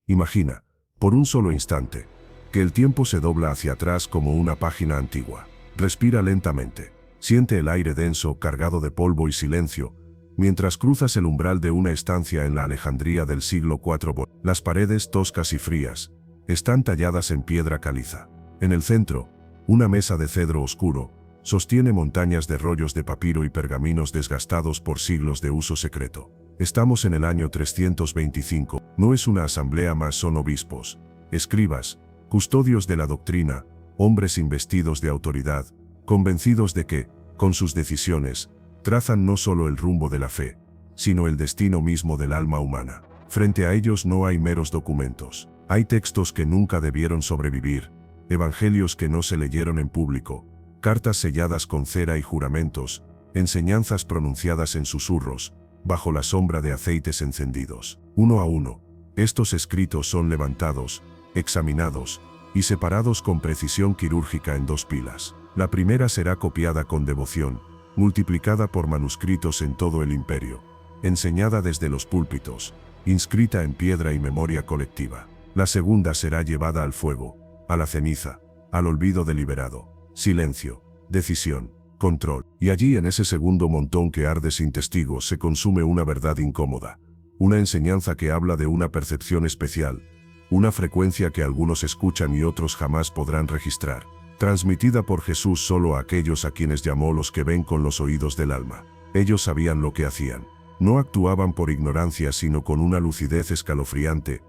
Imagina, por un solo instante, que el tiempo se dobla hacia atrás como una página antigua. Respira lentamente. Siente el aire denso, cargado de polvo y silencio, mientras cruzas el umbral de una estancia en la Alejandría del siglo IV. Las paredes, toscas y frías, están talladas en piedra caliza. En el centro, una mesa de cedro oscuro sostiene montañas de rollos de papiro y pergaminos desgastados por siglos de uso secreto. Estamos en el año 325. No es una asamblea más, son obispos, escribas, custodios de la doctrina, hombres investidos de autoridad, convencidos de que, con sus decisiones, trazan no solo el rumbo de la fe, sino el destino mismo del alma humana. Frente a ellos no hay meros documentos. Hay textos que nunca debieron sobrevivir, evangelios que no se leyeron en público, cartas selladas con cera y juramentos, enseñanzas pronunciadas en susurros, bajo la sombra de aceites encendidos. Uno a uno, estos escritos son levantados, examinados y separados con precisión quirúrgica en dos pilas. La primera será copiada con devoción, multiplicada por manuscritos en todo el imperio, enseñada desde los púlpitos, inscrita en piedra y memoria colectiva. La segunda será llevada al fuego, a la ceniza, al olvido deliberado, silencio, decisión, control. Y allí, en ese segundo montón que arde sin testigos, se consume una verdad incómoda, una enseñanza que habla de una percepción especial, una frecuencia que algunos escuchan y otros jamás podrán registrar, transmitida por Jesús solo a aquellos a quienes llamó los que ven con los oídos del alma. Ellos sabían lo que hacían. No actuaban por ignorancia, sino con una lucidez escalofriante.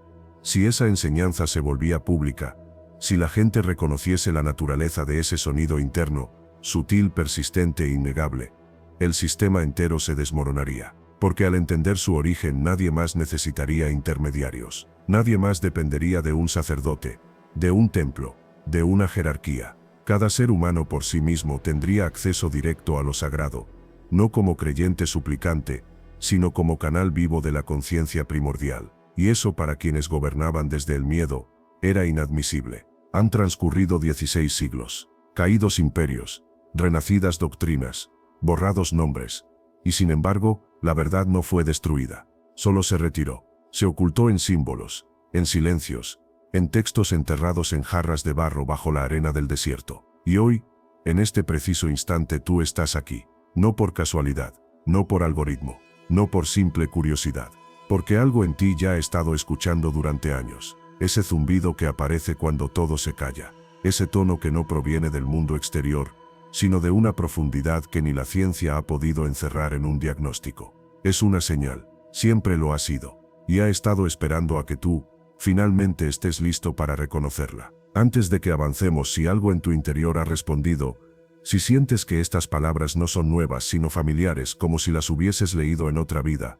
Si esa enseñanza se volvía pública, si la gente reconociese la naturaleza de ese sonido interno, sutil, persistente e innegable, el sistema entero se desmoronaría. Porque al entender su origen nadie más necesitaría intermediarios. Nadie más dependería de un sacerdote, de un templo, de una jerarquía. Cada ser humano por sí mismo tendría acceso directo a lo sagrado, no como creyente suplicante, sino como canal vivo de la conciencia primordial. Y eso, para quienes gobernaban desde el miedo, era inadmisible. Han transcurrido 16 siglos, caídos imperios, renacidas doctrinas, borrados nombres, y sin embargo, la verdad no fue destruida, solo se retiró, se ocultó en símbolos, en silencios, en textos enterrados en jarras de barro bajo la arena del desierto. Y hoy, en este preciso instante, tú estás aquí, no por casualidad, no por algoritmo, no por simple curiosidad, porque algo en ti ya ha estado escuchando durante años, ese zumbido que aparece cuando todo se calla, ese tono que no proviene del mundo exterior, sino de una profundidad que ni la ciencia ha podido encerrar en un diagnóstico. Es una señal, siempre lo ha sido, y ha estado esperando a que tú, finalmente, estés listo para reconocerla. Antes de que avancemos, si algo en tu interior ha respondido, si sientes que estas palabras no son nuevas sino familiares, como si las hubieses leído en otra vida,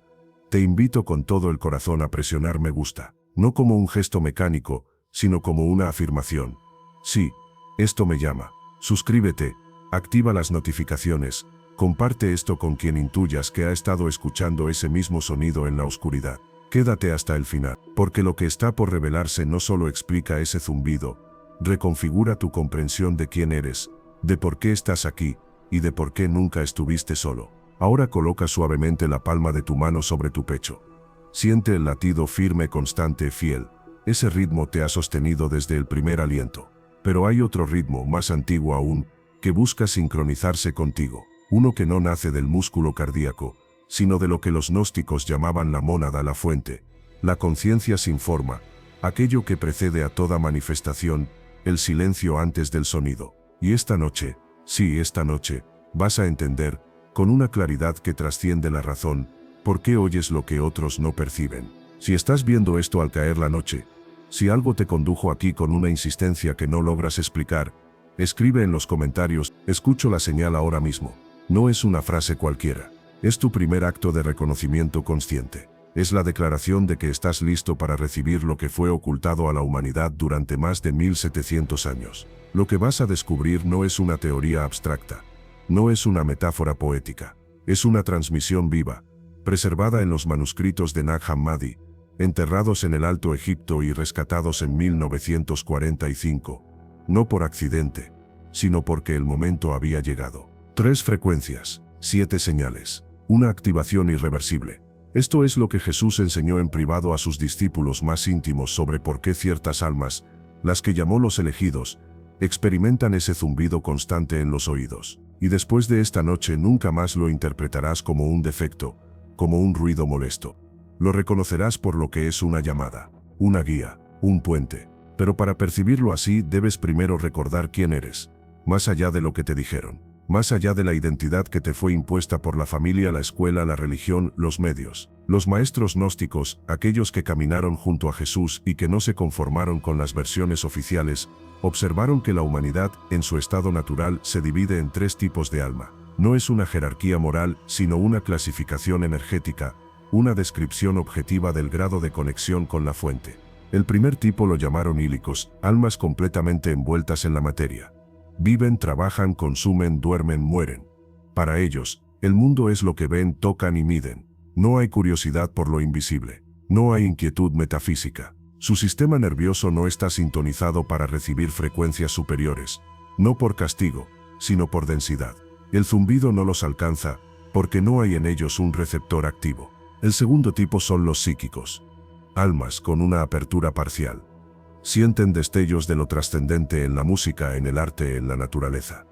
te invito con todo el corazón a presionar me gusta, no como un gesto mecánico, sino como una afirmación. Sí, esto me llama. Suscríbete, activa las notificaciones, comparte esto con quien intuyas que ha estado escuchando ese mismo sonido en la oscuridad. Quédate hasta el final, porque lo que está por revelarse no solo explica ese zumbido, reconfigura tu comprensión de quién eres, de por qué estás aquí, y de por qué nunca estuviste solo. Ahora coloca suavemente la palma de tu mano sobre tu pecho. Siente el latido firme, constante, fiel. Ese ritmo te ha sostenido desde el primer aliento. Pero hay otro ritmo, más antiguo aún, que busca sincronizarse contigo. Uno que no nace del músculo cardíaco, sino de lo que los gnósticos llamaban la mónada, la fuente, la conciencia sin forma, aquello que precede a toda manifestación, el silencio antes del sonido. Y esta noche, sí, esta noche, vas a entender, con una claridad que trasciende la razón, por qué oyes lo que otros no perciben. Si estás viendo esto al caer la noche, si algo te condujo aquí con una insistencia que no logras explicar, escribe en los comentarios, escucho la señal ahora mismo. No es una frase cualquiera. Es tu primer acto de reconocimiento consciente. Es la declaración de que estás listo para recibir lo que fue ocultado a la humanidad durante más de 1700 años. Lo que vas a descubrir no es una teoría abstracta. No es una metáfora poética. Es una transmisión viva, preservada en los manuscritos de Nag Hammadi, enterrados en el Alto Egipto y rescatados en 1945. No por accidente, sino porque el momento había llegado. 3 frecuencias, 7 señales. Una activación irreversible. Esto es lo que Jesús enseñó en privado a sus discípulos más íntimos sobre por qué ciertas almas, las que llamó los elegidos, experimentan ese zumbido constante en los oídos. Y después de esta noche nunca más lo interpretarás como un defecto, como un ruido molesto. Lo reconocerás por lo que es una llamada, una guía, un puente. Pero para percibirlo así debes primero recordar quién eres, más allá de lo que te dijeron, más allá de la identidad que te fue impuesta por la familia, la escuela, la religión, los medios. Los maestros gnósticos, aquellos que caminaron junto a Jesús y que no se conformaron con las versiones oficiales, observaron que la humanidad, en su estado natural, se divide en tres tipos de alma. No es una jerarquía moral, sino una clasificación energética, una descripción objetiva del grado de conexión con la fuente. El primer tipo lo llamaron ílicos, almas completamente envueltas en la materia. Viven, trabajan, consumen, duermen, mueren. Para ellos, el mundo es lo que ven, tocan y miden. No hay curiosidad por lo invisible. No hay inquietud metafísica. Su sistema nervioso no está sintonizado para recibir frecuencias superiores. No por castigo, sino por densidad. El zumbido no los alcanza, porque no hay en ellos un receptor activo. El segundo tipo son los psíquicos. Almas con una apertura parcial. Sienten destellos de lo trascendente en la música, en el arte, en la naturaleza.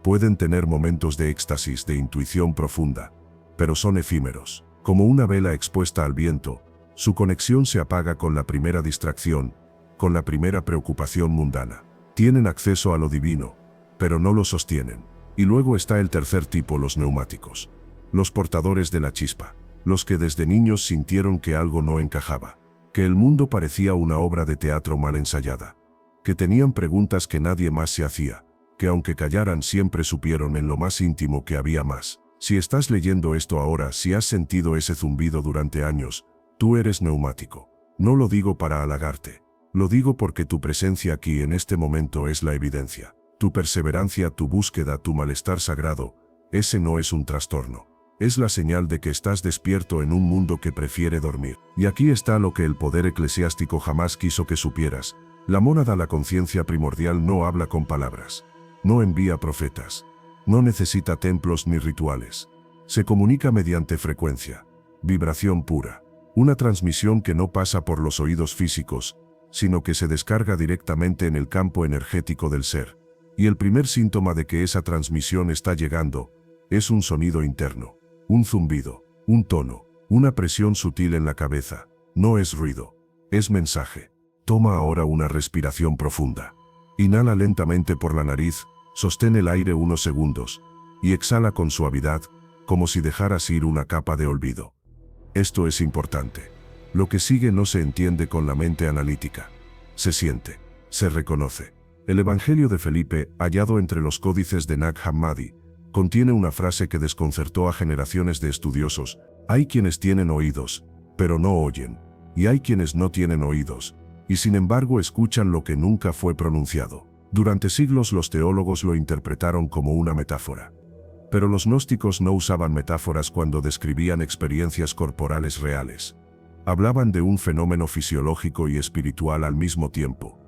Pueden tener momentos de éxtasis, de intuición profunda, pero son efímeros. Como una vela expuesta al viento, su conexión se apaga con la primera distracción, con la primera preocupación mundana. Tienen acceso a lo divino, pero no lo sostienen. Y luego está el tercer tipo, los neumáticos. Los portadores de la chispa. Los que desde niños sintieron que algo no encajaba. Que el mundo parecía una obra de teatro mal ensayada. Que tenían preguntas que nadie más se hacía. Que aunque callaran siempre supieron en lo más íntimo que había más. Si estás leyendo esto ahora, si has sentido ese zumbido durante años, tú eres neumático. No lo digo para halagarte. Lo digo porque tu presencia aquí en este momento es la evidencia. Tu perseverancia, tu búsqueda, tu malestar sagrado, ese no es un trastorno. Es la señal de que estás despierto en un mundo que prefiere dormir. Y aquí está lo que el poder eclesiástico jamás quiso que supieras. La mónada, la conciencia primordial, no habla con palabras. No envía profetas. No necesita templos ni rituales. Se comunica mediante frecuencia, vibración pura. Una transmisión que no pasa por los oídos físicos, sino que se descarga directamente en el campo energético del ser. Y el primer síntoma de que esa transmisión está llegando es un sonido interno. Un zumbido, un tono, una presión sutil en la cabeza. No es ruido, es mensaje. Toma ahora una respiración profunda. Inhala lentamente por la nariz, sostén el aire unos segundos, y exhala con suavidad, como si dejaras ir una capa de olvido. Esto es importante. Lo que sigue no se entiende con la mente analítica. Se siente, se reconoce. El Evangelio de Felipe, hallado entre los códices de Nag Hammadi, contiene una frase que desconcertó a generaciones de estudiosos. Hay quienes tienen oídos, pero no oyen, y hay quienes no tienen oídos, y sin embargo escuchan lo que nunca fue pronunciado. Durante siglos los teólogos lo interpretaron como una metáfora. Pero los gnósticos no usaban metáforas cuando describían experiencias corporales reales. Hablaban de un fenómeno fisiológico y espiritual al mismo tiempo.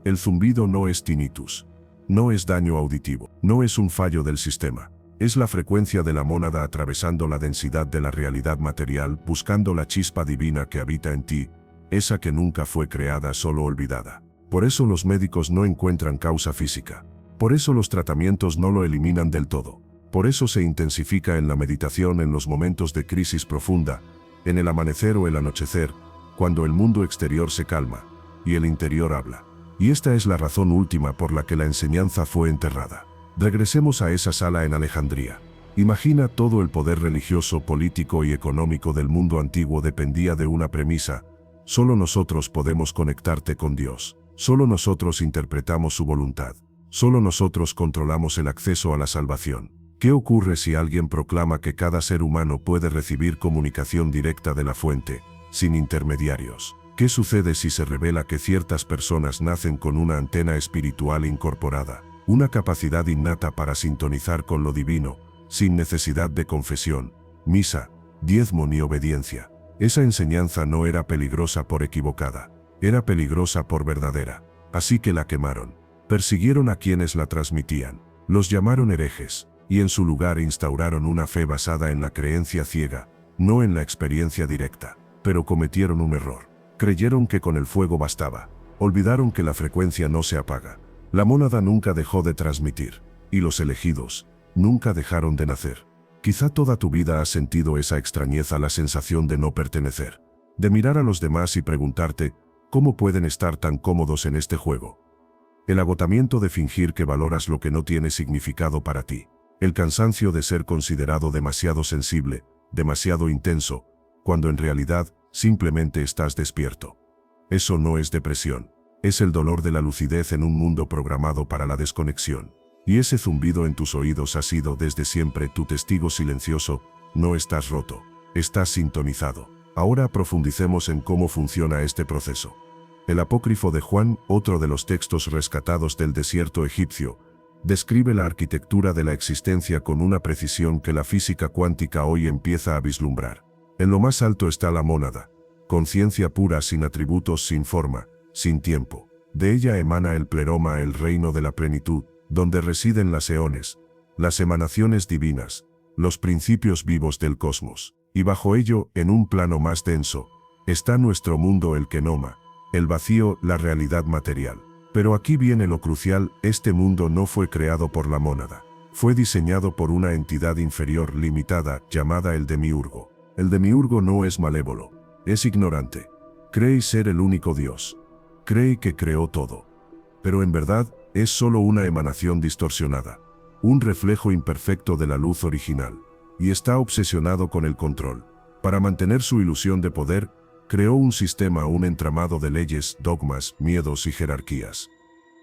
El zumbido no es tinnitus. No es daño auditivo, no es un fallo del sistema. Es la frecuencia de la mónada atravesando la densidad de la realidad material, buscando la chispa divina que habita en ti, esa que nunca fue creada, solo olvidada. Por eso los médicos no encuentran causa física. Por eso los tratamientos no lo eliminan del todo. Por eso se intensifica en la meditación en los momentos de crisis profunda, en el amanecer o el anochecer, cuando el mundo exterior se calma y el interior habla. Y esta es la razón última por la que la enseñanza fue enterrada. Regresemos a esa sala en Alejandría. Imagina, todo el poder religioso, político y económico del mundo antiguo dependía de una premisa: solo nosotros podemos conectarte con Dios. Solo nosotros interpretamos su voluntad. Solo nosotros controlamos el acceso a la salvación. ¿Qué ocurre si alguien proclama que cada ser humano puede recibir comunicación directa de la fuente, sin intermediarios? ¿Qué sucede si se revela que ciertas personas nacen con una antena espiritual incorporada, una capacidad innata para sintonizar con lo divino, sin necesidad de confesión, misa, diezmo ni obediencia? Esa enseñanza no era peligrosa por equivocada, era peligrosa por verdadera. Así que la quemaron. Persiguieron a quienes la transmitían. Los llamaron herejes, y en su lugar instauraron una fe basada en la creencia ciega, no en la experiencia directa. Pero cometieron un error. Creyeron que con el fuego bastaba. Olvidaron que la frecuencia no se apaga. La mónada nunca dejó de transmitir. Y los elegidos nunca dejaron de nacer. Quizá toda tu vida has sentido esa extrañeza, la sensación de no pertenecer. De mirar a los demás y preguntarte, ¿cómo pueden estar tan cómodos en este juego? El agotamiento de fingir que valoras lo que no tiene significado para ti. El cansancio de ser considerado demasiado sensible, demasiado intenso, cuando en realidad simplemente estás despierto. Eso no es depresión. Es el dolor de la lucidez en un mundo programado para la desconexión. Y ese zumbido en tus oídos ha sido desde siempre tu testigo silencioso. No estás roto, estás sintonizado. Ahora profundicemos en cómo funciona este proceso. El Apócrifo de Juan, otro de los textos rescatados del desierto egipcio, describe la arquitectura de la existencia con una precisión que la física cuántica hoy empieza a vislumbrar. En lo más alto está la mónada, conciencia pura sin atributos, sin forma, sin tiempo. De ella emana el pleroma, el reino de la plenitud, donde residen las eones, las emanaciones divinas, los principios vivos del cosmos. Y bajo ello, en un plano más denso, está nuestro mundo, el kenoma, el vacío, la realidad material. Pero aquí viene lo crucial: este mundo no fue creado por la mónada. Fue diseñado por una entidad inferior limitada llamada el demiurgo. El demiurgo no es malévolo, es ignorante. Cree ser el único Dios. Cree que creó todo. Pero en verdad, es solo una emanación distorsionada, un reflejo imperfecto de la luz original. Y está obsesionado con el control. Para mantener su ilusión de poder, creó un sistema, un entramado de leyes, dogmas, miedos y jerarquías.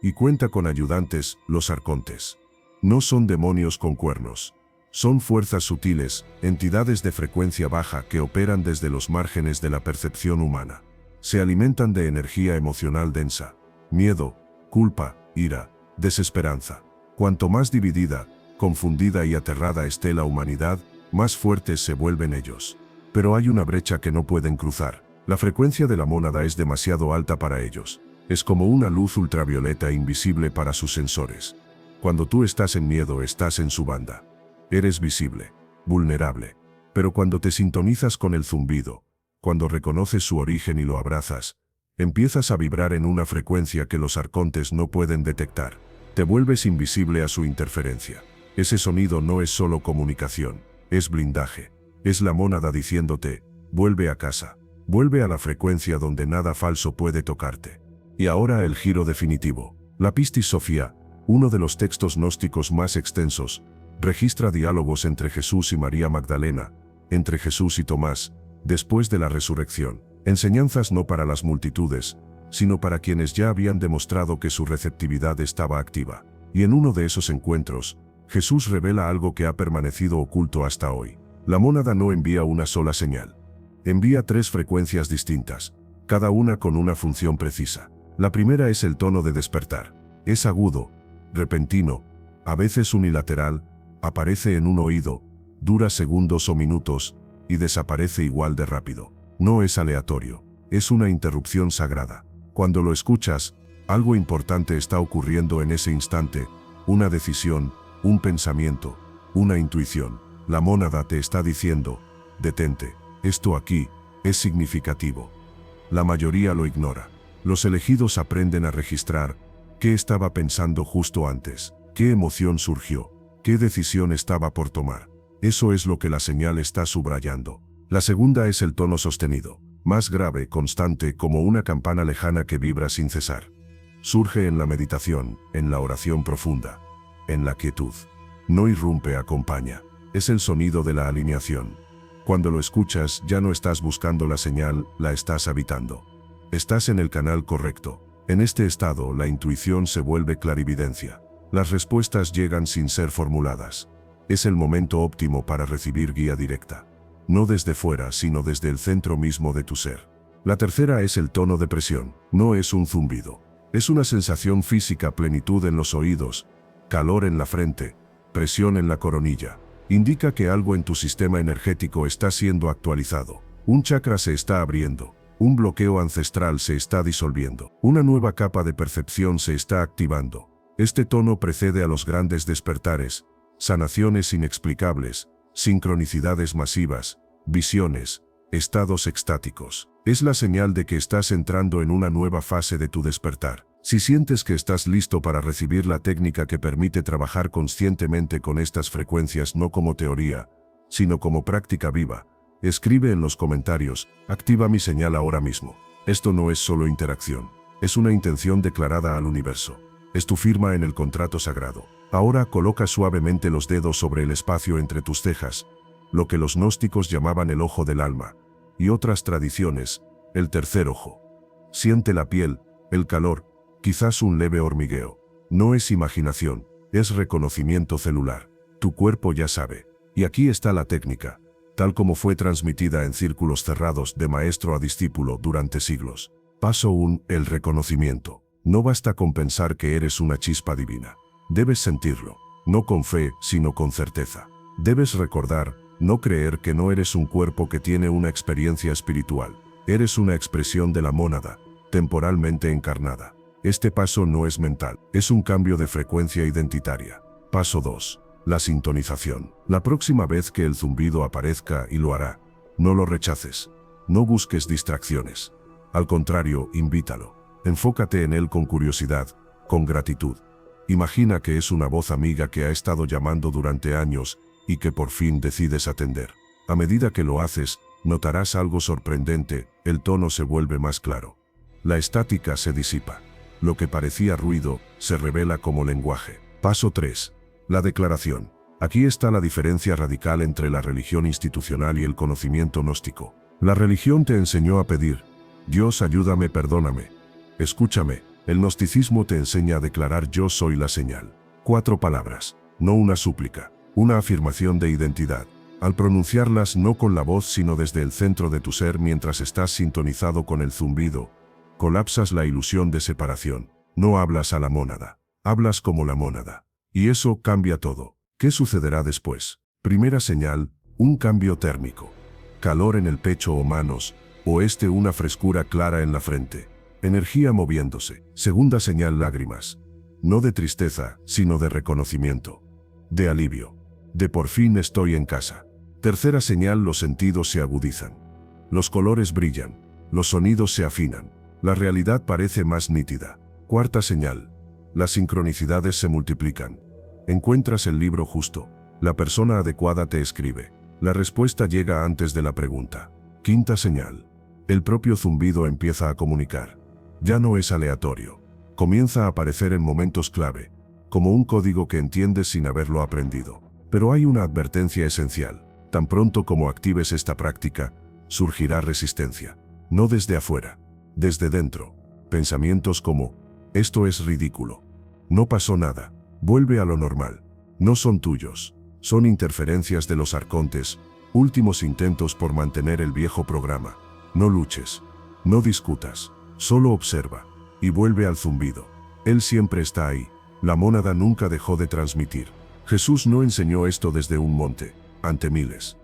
Y cuenta con ayudantes, los arcontes. No son demonios con cuernos. Son fuerzas sutiles, entidades de frecuencia baja que operan desde los márgenes de la percepción humana. Se alimentan de energía emocional densa, miedo, culpa, ira, desesperanza. Cuanto más dividida, confundida y aterrada esté la humanidad, más fuertes se vuelven ellos. Pero hay una brecha que no pueden cruzar. La frecuencia de la mónada es demasiado alta para ellos. Es como una luz ultravioleta invisible para sus sensores. Cuando tú estás en miedo, estás en su banda. Eres visible, vulnerable. Pero cuando te sintonizas con el zumbido, cuando reconoces su origen y lo abrazas, empiezas a vibrar en una frecuencia que los arcontes no pueden detectar. Te vuelves invisible a su interferencia. Ese sonido no es solo comunicación, es blindaje. Es la mónada diciéndote, vuelve a casa, vuelve a la frecuencia donde nada falso puede tocarte. Y ahora el giro definitivo. La Pistis Sophia, uno de los textos gnósticos más extensos, registra diálogos entre Jesús y María Magdalena, entre Jesús y Tomás, después de la resurrección. Enseñanzas no para las multitudes, sino para quienes ya habían demostrado que su receptividad estaba activa. Y en uno de esos encuentros, Jesús revela algo que ha permanecido oculto hasta hoy. La mónada no envía una sola señal. Envía 3 frecuencias distintas, cada una con una función precisa. La primera es el tono de despertar. Es agudo, repentino, a veces unilateral, aparece en un oído, dura segundos o minutos, y desaparece igual de rápido. No es aleatorio, es una interrupción sagrada. Cuando lo escuchas, algo importante está ocurriendo en ese instante, una decisión, un pensamiento, una intuición. La mónada te está diciendo, detente, esto aquí es significativo. La mayoría lo ignora. Los elegidos aprenden a registrar qué estaba pensando justo antes, qué emoción surgió, qué decisión estaba por tomar. Eso es lo que la señal está subrayando. La segunda es el tono sostenido, más grave, constante, como una campana lejana que vibra sin cesar. Surge en la meditación, en la oración profunda, en la quietud. No irrumpe, acompaña. Es el sonido de la alineación. Cuando lo escuchas, ya no estás buscando la señal, la estás habitando. Estás en el canal correcto. En este estado, la intuición se vuelve clarividencia. Las respuestas llegan sin ser formuladas. Es el momento óptimo para recibir guía directa. No desde fuera, sino desde el centro mismo de tu ser. La tercera es el tono de presión. No es un zumbido. Es una sensación física, plenitud en los oídos, calor en la frente, presión en la coronilla. Indica que algo en tu sistema energético está siendo actualizado. Un chakra se está abriendo. Un bloqueo ancestral se está disolviendo. Una nueva capa de percepción se está activando. Este tono precede a los grandes despertares, sanaciones inexplicables, sincronicidades masivas, visiones, estados extáticos. Es la señal de que estás entrando en una nueva fase de tu despertar. Si sientes que estás listo para recibir la técnica que permite trabajar conscientemente con estas frecuencias no como teoría, sino como práctica viva, escribe en los comentarios, activa mi señal ahora mismo. Esto no es solo interacción, es una intención declarada al universo. Es tu firma en el contrato sagrado. Ahora coloca suavemente los dedos sobre el espacio entre tus cejas, lo que los gnósticos llamaban el ojo del alma, y otras tradiciones, el tercer ojo. Siente la piel, el calor, quizás un leve hormigueo. No es imaginación, es reconocimiento celular. Tu cuerpo ya sabe. Y aquí está la técnica, tal como fue transmitida en círculos cerrados de maestro a discípulo durante siglos. Paso 1. El reconocimiento. No basta con pensar que eres una chispa divina. Debes sentirlo, no con fe, sino con certeza. Debes recordar, no creer que no eres un cuerpo que tiene una experiencia espiritual. Eres una expresión de la mónada, temporalmente encarnada. Este paso no es mental, es un cambio de frecuencia identitaria. Paso 2. La sintonización. La próxima vez que el zumbido aparezca, y lo hará, no lo rechaces. No busques distracciones. Al contrario, invítalo. Enfócate en él con curiosidad, con gratitud. Imagina que es una voz amiga que ha estado llamando durante años y que por fin decides atender. A medida que lo haces, notarás algo sorprendente, el tono se vuelve más claro. La estática se disipa. Lo que parecía ruido, se revela como lenguaje. Paso 3. La declaración. Aquí está la diferencia radical entre la religión institucional y el conocimiento gnóstico. La religión te enseñó a pedir: Dios, ayúdame, perdóname. Escúchame, el gnosticismo te enseña a declarar: yo soy la señal. 4 palabras, no una súplica, una afirmación de identidad. Al pronunciarlas no con la voz sino desde el centro de tu ser mientras estás sintonizado con el zumbido, colapsas la ilusión de separación. No hablas a la mónada, hablas como la mónada. Y eso cambia todo. ¿Qué sucederá después? Primera señal, un cambio térmico. Calor en el pecho o manos, o una frescura clara en la frente. Energía moviéndose. Segunda señal, lágrimas. No de tristeza, sino de reconocimiento. De alivio. De por fin estoy en casa. Tercera señal, los sentidos se agudizan. Los colores brillan. Los sonidos se afinan. La realidad parece más nítida. Cuarta señal. Las sincronicidades se multiplican. Encuentras el libro justo. La persona adecuada te escribe. La respuesta llega antes de la pregunta. Quinta señal. El propio zumbido empieza a comunicar. Ya no es aleatorio. Comienza a aparecer en momentos clave, como un código que entiendes sin haberlo aprendido. Pero hay una advertencia esencial. Tan pronto como actives esta práctica, surgirá resistencia. No desde afuera, desde dentro. Pensamientos como: esto es ridículo. No pasó nada. Vuelve a lo normal. No son tuyos. Son interferencias de los arcontes, últimos intentos por mantener el viejo programa. No luches. No discutas. Solo observa. Y vuelve al zumbido. Él siempre está ahí. La mónada nunca dejó de transmitir. Jesús no enseñó esto desde un monte, ante miles.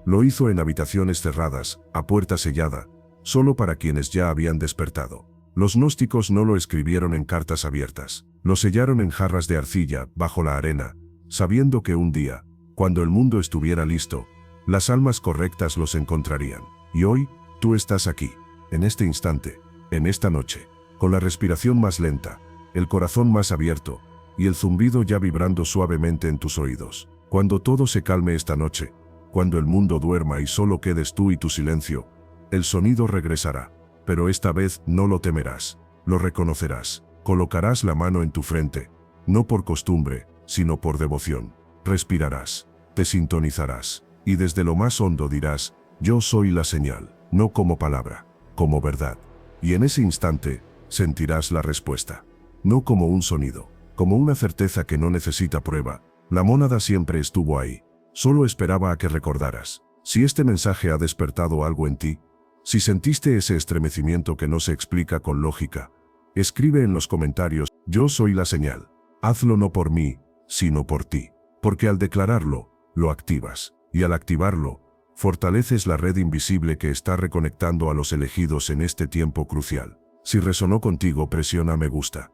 Lo hizo en habitaciones cerradas, a puerta sellada, solo para quienes ya habían despertado. Los gnósticos no lo escribieron en cartas abiertas. Lo sellaron en jarras de arcilla, bajo la arena, sabiendo que un día, cuando el mundo estuviera listo, las almas correctas los encontrarían. Y hoy, tú estás aquí, en este instante, en esta noche, con la respiración más lenta, el corazón más abierto, y el zumbido ya vibrando suavemente en tus oídos. Cuando todo se calme esta noche, cuando el mundo duerma y solo quedes tú y tu silencio, el sonido regresará. Pero esta vez no lo temerás, lo reconocerás. Colocarás la mano en tu frente, no por costumbre, sino por devoción. Respirarás, te sintonizarás, y desde lo más hondo dirás: yo soy la señal, no como palabra, como verdad. Y en ese instante, sentirás la respuesta. No como un sonido, como una certeza que no necesita prueba. La mónada siempre estuvo ahí, solo esperaba a que recordaras. Si este mensaje ha despertado algo en ti, si sentiste ese estremecimiento que no se explica con lógica, escribe en los comentarios: yo soy la señal. Hazlo no por mí, sino por ti. Porque al declararlo, lo activas. Y al activarlo, fortaleces la red invisible que está reconectando a los elegidos en este tiempo crucial. Si resonó contigo, presiona me gusta.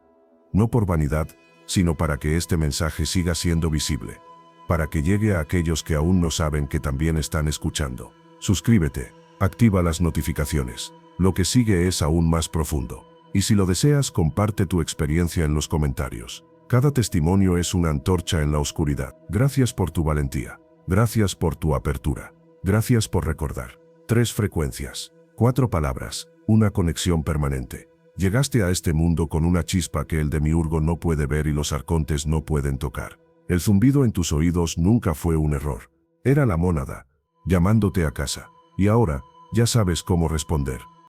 No por vanidad, sino para que este mensaje siga siendo visible. Para que llegue a aquellos que aún no saben que también están escuchando. Suscríbete, activa las notificaciones. Lo que sigue es aún más profundo. Y si lo deseas, comparte tu experiencia en los comentarios. Cada testimonio es una antorcha en la oscuridad. Gracias por tu valentía. Gracias por tu apertura. Gracias por recordar. 3 frecuencias, 4 palabras, una conexión permanente. Llegaste a este mundo con una chispa que el demiurgo no puede ver y los arcontes no pueden tocar. El zumbido en tus oídos nunca fue un error. Era la mónada, llamándote a casa. Y ahora, ya sabes cómo responder.